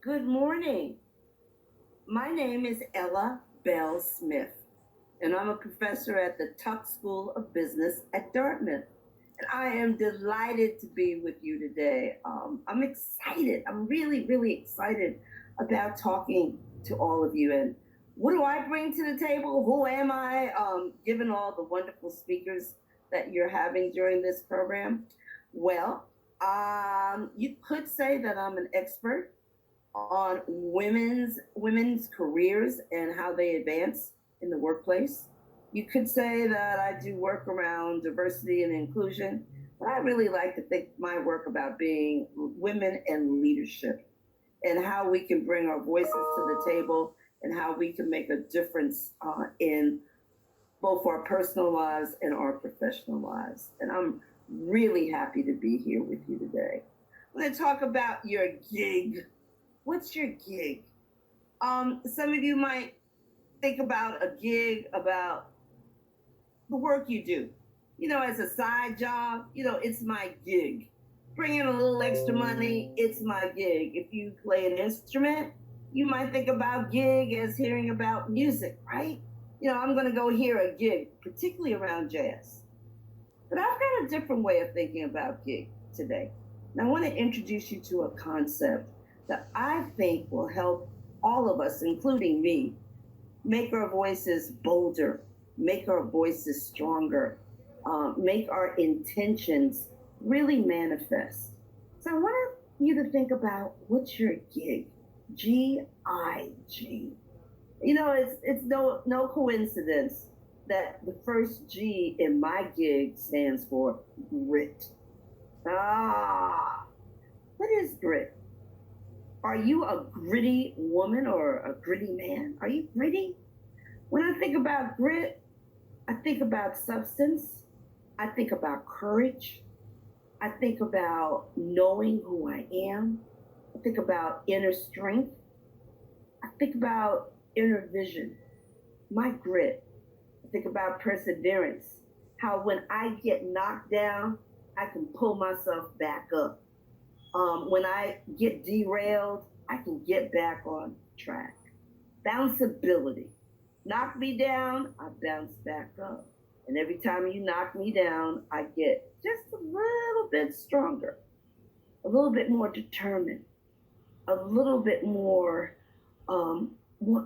Good morning. My name is Ella Bell Smith, and I'm a professor at the Tuck School of Business at Dartmouth. And I am delighted to be with you today. I'm excited. I'm really, really excited about talking to all of you. And what do I bring to the table? Who am I? Given all the wonderful speakers that you're having during this program, well, you could say that I'm an expert on women's careers and how they advance in the workplace. You could say that I do work around diversity and inclusion, but I really like to think my work about being women and leadership and how we can bring our voices to the table and how we can make a difference in both our personal lives and our professional lives. And I'm really happy to be here with you today. I'm going to talk about your gig. What's your gig? Some of you might think about a gig, about the work you do. As a side job, it's my gig. Bring in a little extra money, it's my gig. If you play an instrument, you might think about gig as hearing about music, right? I'm going to go hear a gig, particularly around jazz. But I've got a different way of thinking about gig today. And I want to introduce you to a concept that I think will help all of us, including me, make our voices bolder, make our voices stronger, make our intentions really manifest. So I want you to think about what's your gig, G-I-G. It's no coincidence that the first G in my gig stands for grit. What is grit? Are you a gritty woman or a gritty man? Are you gritty? When I think about grit, I think about substance. I think about courage. I think about knowing who I am. I think about inner strength. I think about inner vision, my grit. I think about perseverance, how when I get knocked down, I can pull myself back up. When I get derailed, I can get back on track. Bounceability. Knock me down, I bounce back up. And every time you knock me down, I get just a little bit stronger, a little bit more determined, a little bit more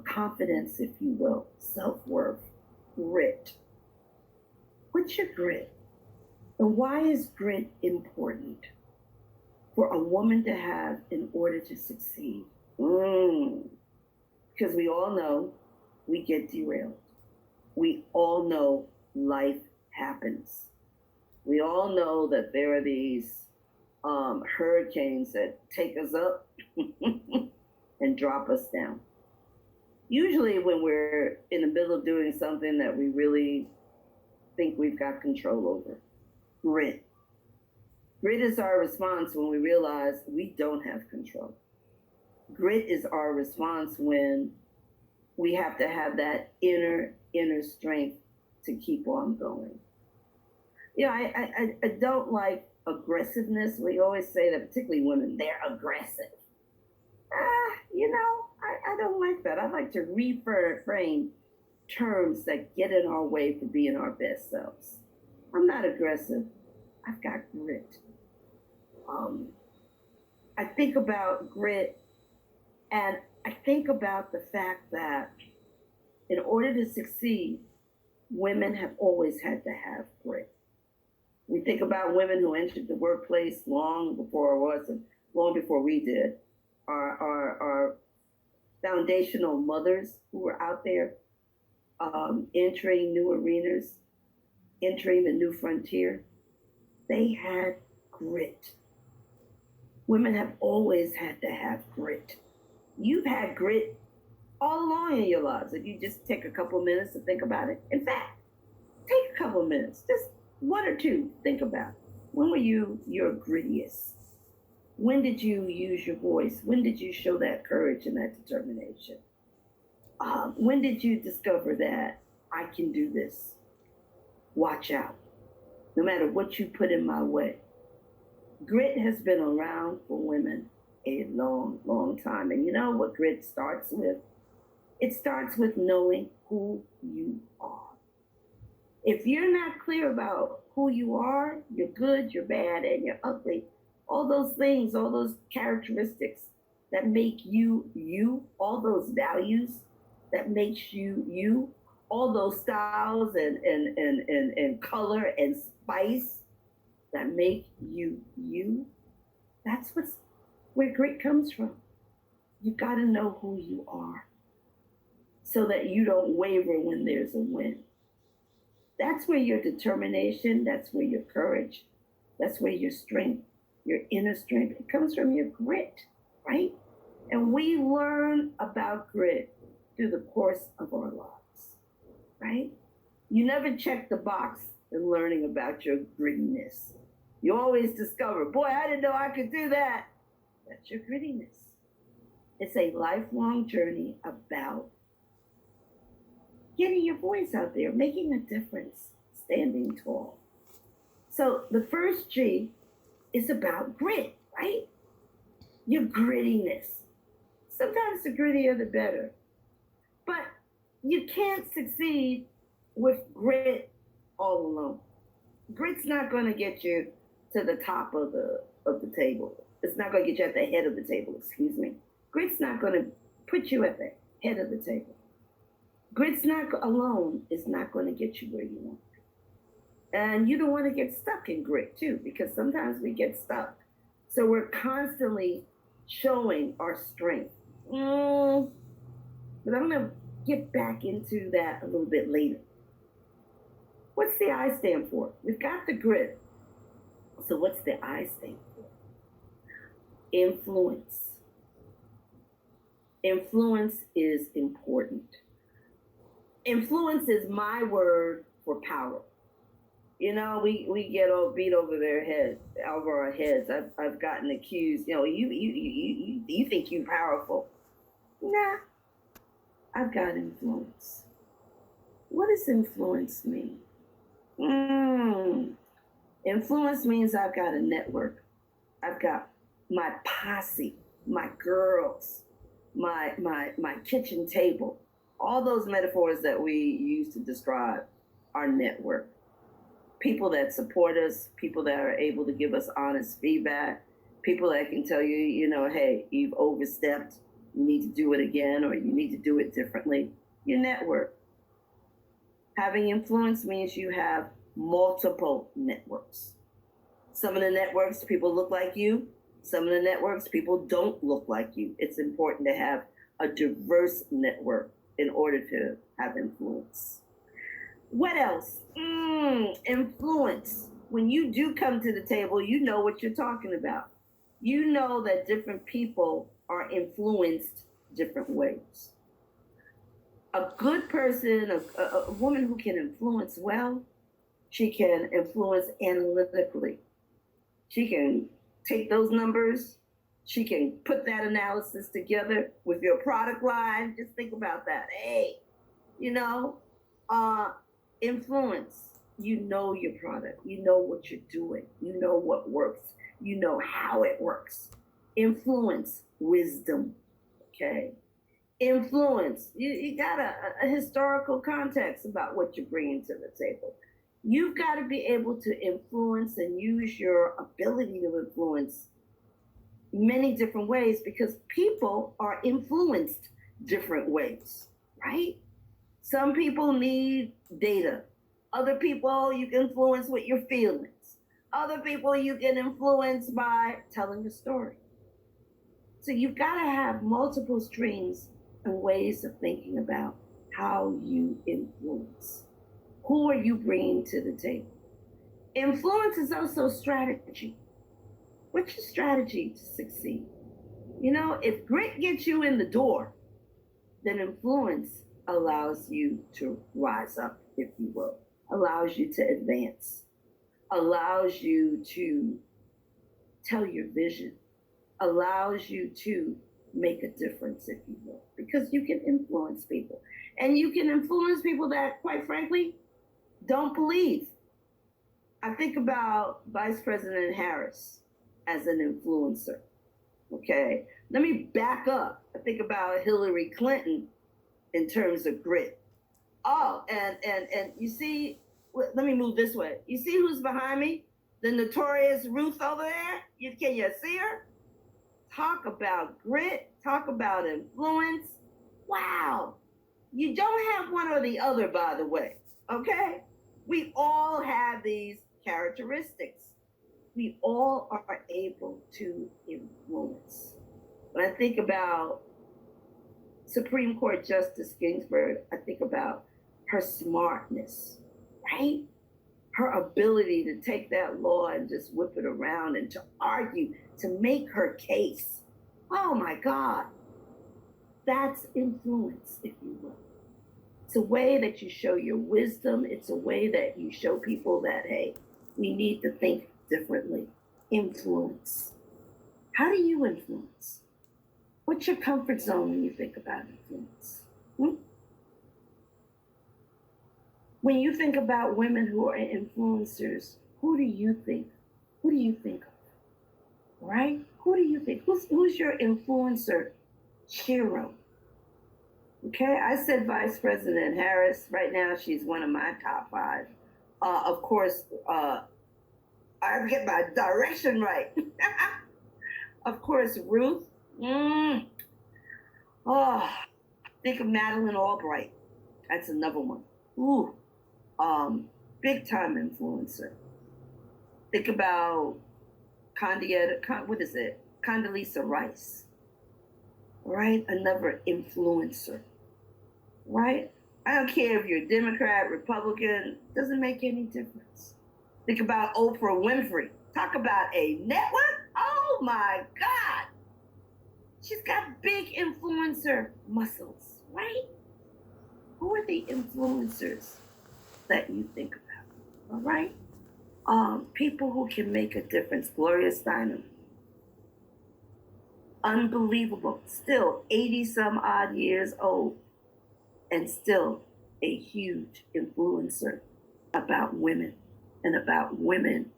confidence, if you will, self-worth, grit. What's your grit? And why is grit important for a woman to have in order to succeed? Because we all know we get derailed. We all know life happens. We all know that there are these hurricanes that take us up and drop us down. Usually when we're in the middle of doing something that we really think we've got control over. Grit. Grit is our response when we realize we don't have control. Grit is our response when we have to have that inner strength to keep on going. I don't like aggressiveness. We always say that, particularly women, they're aggressive. I don't like that. I like to reframe terms that get in our way for being our best selves. I'm not aggressive. I've got grit. I think about grit, and I think about the fact that in order to succeed, women have always had to have grit. We think about women who entered the workplace long before us and long before we did. Our foundational mothers who were out there entering new arenas, entering the new frontier, they had grit. Women have always had to have grit. You've had grit all along in your lives. If you just take a couple minutes to think about it. In fact, take a couple minutes, just one or two, think about it. When were you your grittiest? When did you use your voice? When did you show that courage and that determination? When did you discover that I can do this? Watch out. No matter what you put in my way. Grit has been around for women a long, long time. And you know what grit starts with? It starts with knowing who you are. If you're not clear about who you are, you're good, you're bad, and you're ugly, all those things, all those characteristics that make you you, all those values that makes you you, all those styles and color and spice that make you you, that's where grit comes from. You got to know who you are so that you don't waver when there's a win. That's where your determination, that's where your courage, that's where your strength, your inner strength, it comes from your grit, right? And we learn about grit through the course of our lives, right? You never check the box in learning about your grittiness. You always discover, boy, I didn't know I could do that. That's your grittiness. It's a lifelong journey about getting your voice out there, making a difference, standing tall. So the first G is about grit, right? Your grittiness. Sometimes the grittier the better. But you can't succeed with grit all alone. Grit's not going to get you to the top of the table. It's not going to get you at the head of the table, excuse me. Grit's not going to put you at the head of the table. Grit's not alone is not going to get you where you want to be. And you don't want to get stuck in grit too, because sometimes we get stuck. So we're constantly showing our strength. But I'm going to get back into that a little bit later. What's the I stand for? We've got the grit. So what's the I stand for? Influence. Influence is important. Influence is my word for power. You know, we get all beat over our heads. I've gotten accused. You know, you think you're powerful. Nah, I've got influence. What does influence mean? Influence means I've got a network. I've got my posse, my girls, my kitchen table. All those metaphors that we use to describe our network. People that support us, people that are able to give us honest feedback, people that can tell you, you know, hey, you've overstepped, you need to do it again, or you need to do it differently. Your network. Having influence means you have multiple networks. Some of the networks, people look like you. Some of the networks, people don't look like you. It's important to have a diverse network in order to have influence. What else? Influence. When you do come to the table, you know what you're talking about. You know that different people are influenced different ways. A good person, a woman who can influence well, she can influence analytically. She can take those numbers. She can put that analysis together with your product line. Just think about that. Hey, you know, influence. You know your product. You know what you're doing. You know what works. You know how it works. Influence, wisdom. Okay. Influence. You got a historical context about what you're bringing to the table. You've got to be able to influence and use your ability to influence many different ways, because people are influenced different ways, right? Some people need data. Other people you can influence with your feelings. Other people you can influence by telling a story. So you've got to have multiple streams and ways of thinking about how you influence. Who are you bringing to the table? Influence is also strategy. What's your strategy to succeed? You know, if grit gets you in the door, then influence allows you to rise up, if you will, allows you to advance, allows you to tell your vision, allows you to make a difference, if you will, because you can influence people. And you can influence people that, quite frankly, don't believe. I think about Vice President Harris as an influencer. Okay, let me back up. I think about Hillary Clinton in terms of grit. Oh, and you see, let me move this way. You see who's behind me? The notorious Ruth over there. Can you see her? Talk about grit. Talk about influence. Wow. You don't have one or the other, by the way. Okay? We all have these characteristics. We all are able to influence. When I think about Supreme Court Justice Ginsburg, I think about her smartness, right? Her ability to take that law and just whip it around and to argue, to make her case. Oh my God. That's influence, if you will. It's a way that you show your wisdom. It's a way that you show people that, hey, we need to think differently. Influence. How do you influence? What's your comfort zone when you think about influence? When you think about women who are influencers, who do you think? Who do you think of? Right? Who do you think? Who's your influencer hero? Okay, I said Vice President Harris. Right now, she's one of my top 5. Of course, I get my direction right. Of course, Ruth. Oh, think of Madeleine Albright. That's another one. Ooh, big time influencer. Think about Condoleezza Rice. Right? Another influencer. Right? I don't care if you're a Democrat, Republican, doesn't make any difference. Think about Oprah Winfrey. Talk about a network. Oh my God. She's got big influencer muscles, right? Who are the influencers that you think about? All right? People who can make a difference. Gloria Steinem. Unbelievable. Still 80 some odd years old and still a huge influencer about women and about women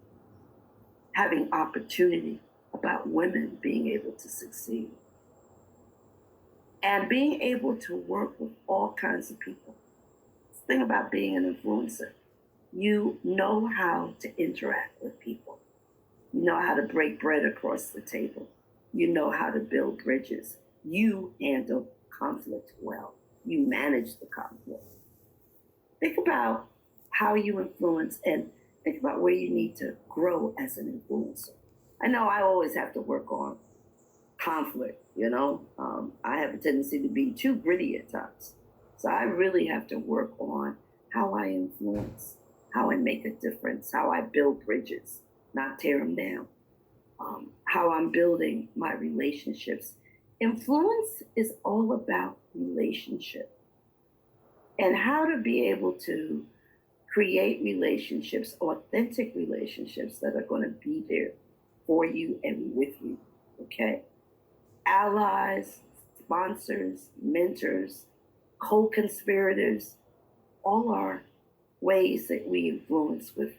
having opportunity, about women being able to succeed and being able to work with all kinds of people. The thing about being an influencer, you know how to interact with people. You know how to break bread across the table. You know how to build bridges. You handle conflict well. You manage the conflict. Think about how you influence and think about where you need to grow as an influencer. I know I always have to work on conflict, you know. I have a tendency to be too gritty at times. So I really have to work on how I influence, how I make a difference, how I build bridges, not tear them down, how I'm building my relationships. Influence is all about relationship and how to be able to create relationships, authentic relationships that are going to be there for you and with you, okay? Allies, sponsors, mentors, co-conspirators, all are ways that we influence with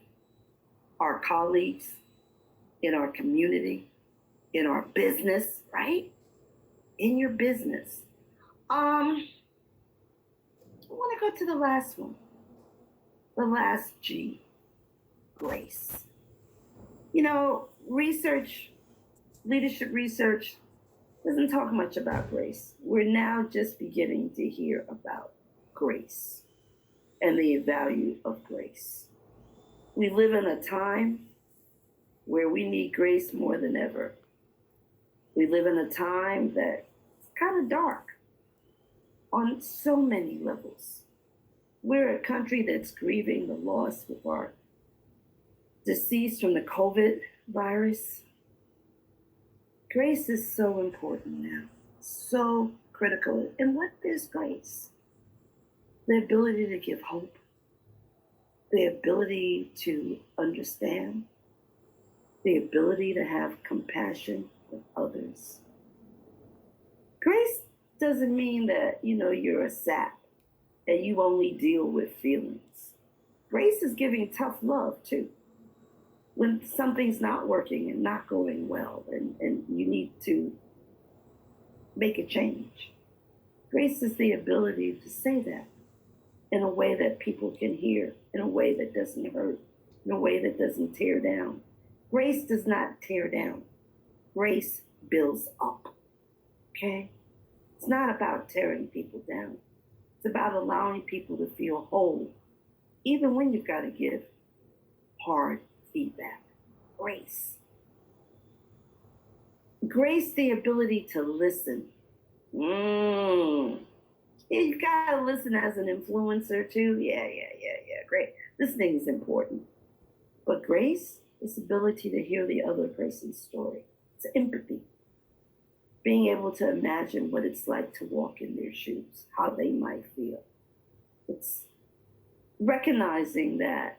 our colleagues, in our community, in our business, right? In your business. I want to go to the last one. The last G, grace. You know, leadership research doesn't talk much about grace. We're now just beginning to hear about grace and the value of grace. We live in a time where we need grace more than ever. We live in a time that's kind of dark on so many levels. We're a country that's grieving the loss of our deceased from the COVID virus. Grace is so important now, so critical. And what is grace? The ability to give hope, the ability to understand, the ability to have compassion with others. Grace doesn't mean that, you're a sap and you only deal with feelings. Grace is giving tough love too. when something's not working and not going well, and you need to make a change. Grace is the ability to say that in a way that people can hear, in a way that doesn't hurt, in a way that doesn't tear down. Grace does not tear down. Grace builds up. Okay? It's not about tearing people down. It's about allowing people to feel whole, even when you've got to give hard feedback. Grace. Grace, the ability to listen. You gotta listen as an influencer too. Yeah. Great. Listening is important. But grace is the ability to hear the other person's story. It's empathy. Being able to imagine what it's like to walk in their shoes, how they might feel. It's recognizing that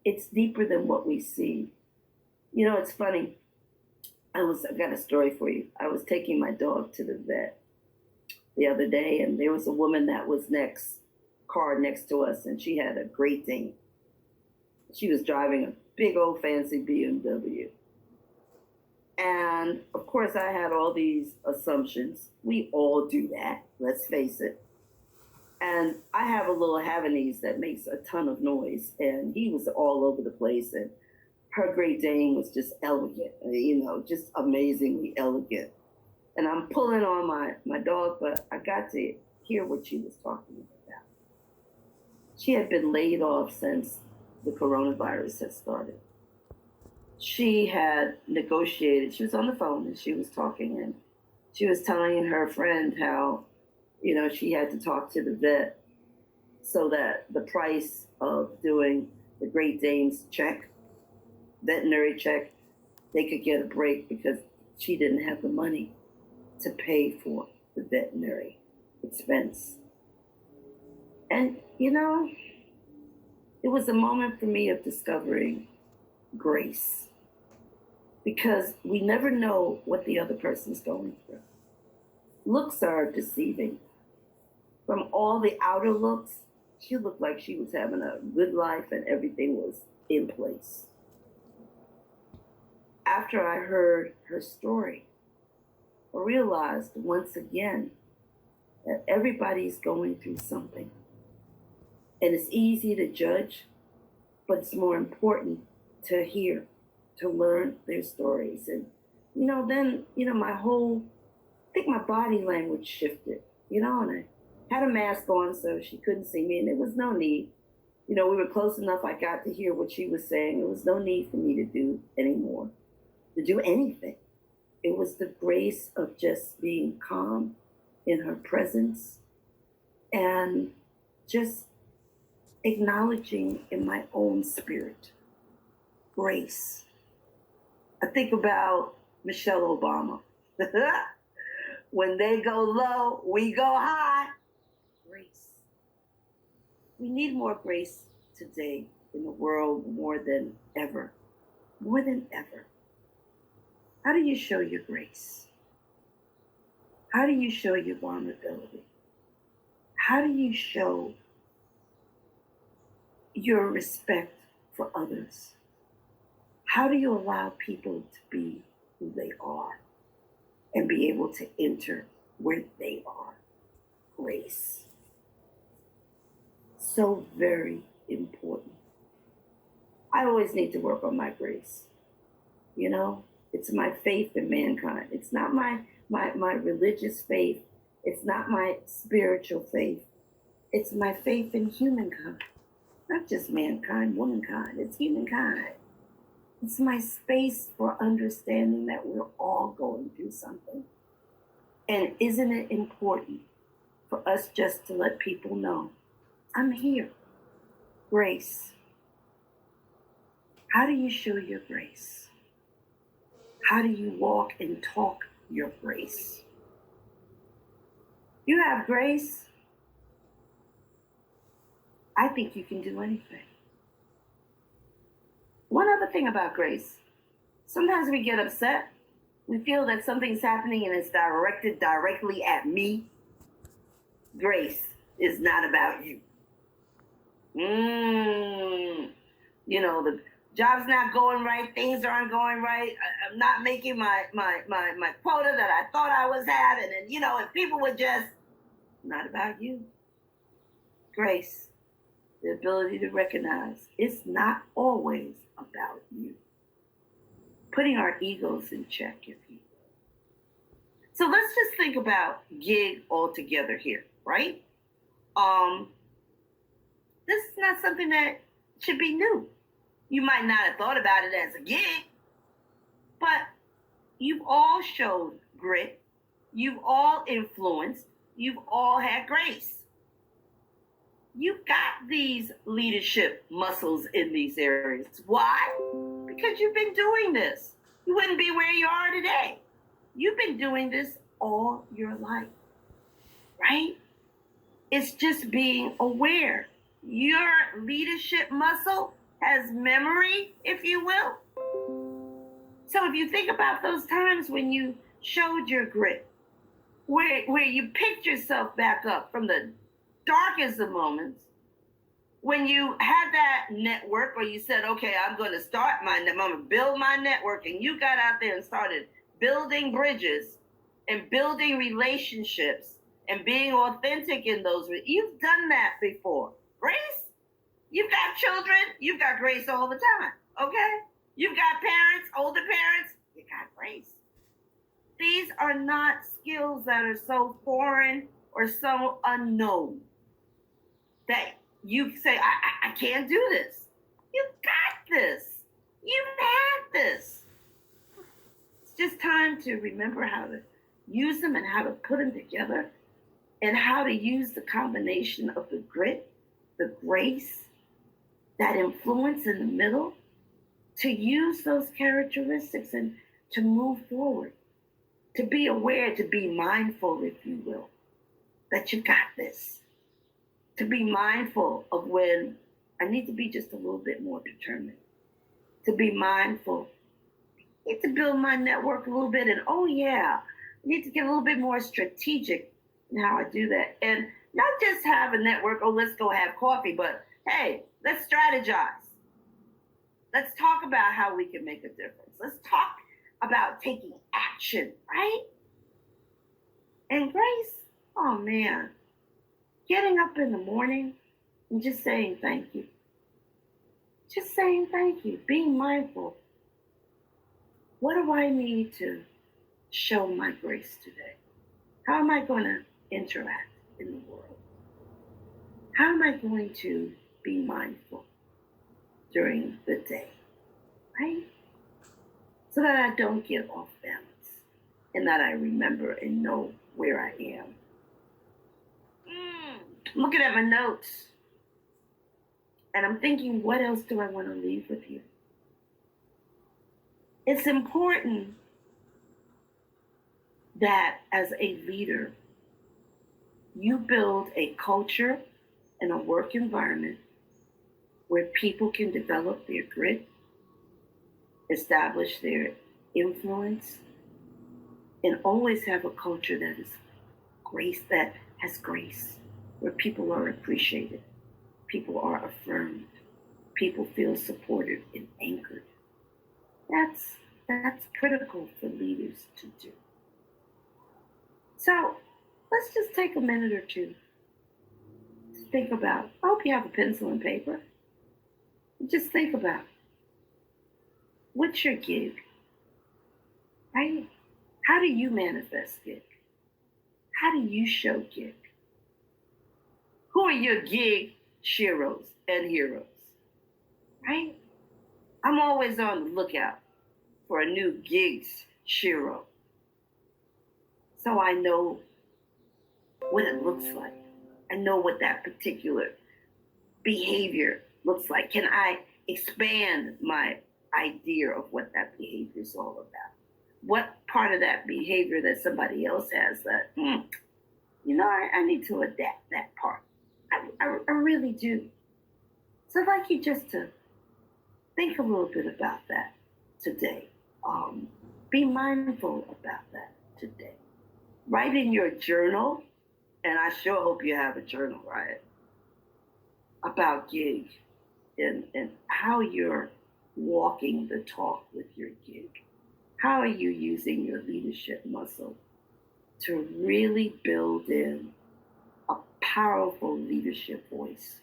it's deeper than what we see. You know, it's funny. I've got a story for you. I was taking my dog to the vet the other day, and there was a woman that was car next to us, and she had a Great Dane. She was driving a big old fancy BMW. And of course, I had all these assumptions. We all do that, let's face it. And I have a little Havanese that makes a ton of noise, and he was all over the place. And her Great Dane was just elegant, just amazingly elegant. And I'm pulling on my dog, but I got to hear what she was talking about. She had been laid off since the coronavirus had started. She had negotiated, she was on the phone and she was talking, and she was telling her friend how, she had to talk to the vet so that the price of doing the Great Dane's veterinary check, they could get a break because she didn't have the money to pay for the veterinary expense. And, it was a moment for me of discovering grace, because we never know what the other person's going through. Looks are deceiving. From all the outer looks, she looked like she was having a good life and everything was in place. After I heard her story, I realized once again that everybody's going through something. And it's easy to judge, but it's more important to hear, to learn their stories. And, then, I think my body language shifted, and I had a mask on so she couldn't see me, and there was no need. We were close enough, I got to hear what she was saying. There was no need for me to do anything. It was the grace of just being calm in her presence and just acknowledging in my own spirit grace. I think about Michelle Obama. When they go low, we go high. Grace. We need more grace today in the world more than ever. More than ever. How do you show your grace? How do you show your vulnerability? How do you show your respect for others? How do you allow people to be who they are and be able to enter where they are? Grace. So very important. I always need to work on my grace. It's my faith in mankind. It's not my religious faith. It's not my spiritual faith. It's my faith in humankind. Not just mankind, womankind. It's humankind. It's my space for understanding that we're all going through something. And isn't it important for us just to let people know, I'm here? Grace. How do you show your grace? How do you walk and talk your grace? You have grace. I think you can do anything. One other thing about grace. Sometimes we get upset. We feel that something's happening and it's directed directly at me. Grace is not about you. The Job's not going right, things aren't going right, I'm not making my quota that I thought I was at, and then, if people would just, not about you. Grace, the ability to recognize it's not always about you. Putting our egos in check, if you will. So let's just think about gig altogether here, right? This is not something that should be new. You might not have thought about it as a gig, but you've all showed grit, you've all influenced, you've all had grace. You've got these leadership muscles in these areas. Why? Because you've been doing this. You wouldn't be where you are today. You've been doing this all your life, right? It's just being aware. Your leadership muscle has memory, if you will. So if you think about those times when you showed your grit, where you picked yourself back up from the darkest of moments, when you had that network where you said, okay, I'm going to build my network, and you got out there and started building bridges and building relationships and being authentic in those. You've done that before. Grace, you've got children, you've got grace all the time, okay? You've got parents, older parents, you got grace. These are not skills that are so foreign or so unknown that you say, I can't do this. You've got this. You've had this. It's just time to remember how to use them and how to put them together, and how to use the combination of the grit, the grace, that influence in the middle, to use those characteristics and to move forward, to be aware, to be mindful, if you will, that you got this. To be mindful of when I need to be just a little bit more determined. To be mindful. I need to build my network a little bit, and I need to get a little bit more strategic in how I do that. And not just have a network, let's go have coffee, but hey, let's strategize. Let's talk about how we can make a difference. Let's talk about taking action, right? And grace, oh man, getting up in the morning and just saying thank you. Just saying thank you, being mindful. What do I need to show my grace today? How am I going to interact in the world? How am I going to be mindful during the day, right? So that I don't get off balance, and that I remember and know where I am. Looking at my notes, and I'm thinking, what else do I want to leave with you? It's important that as a leader, you build a culture and a work environment where people can develop their grit, establish their influence, and always have a culture that is grace, that has grace, where people are appreciated, people are affirmed, people feel supported and anchored. That's critical for leaders to do. So let's just take a minute or two to think about, I hope you have a pencil and paper. Just think about, what's your gig, right? How do you manifest gig? How do you show gig? Who are your gig sheroes and heroes, right? I'm always on the lookout for a new gigs shero, so I know what it looks like. I know what that particular behavior looks like. Can I expand my idea of what that behavior is all about? What part of that behavior that somebody else has that, I need to adapt that part. I really do. So I'd like you just to think a little bit about that today. Be mindful about that today. Write in your journal, and I sure hope you have a journal, right? About gig and how you're walking the talk with your gig? How are you using your leadership muscle to really build in a powerful leadership voice?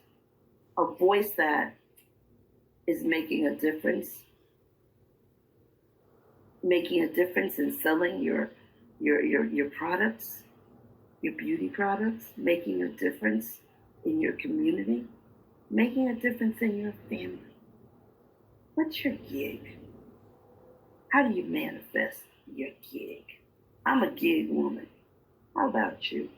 A voice that is making a difference in selling your products, your beauty products, making a difference in your community, making a difference in your family. What's your gig? How do you manifest your gig? I'm a gig woman. How about you?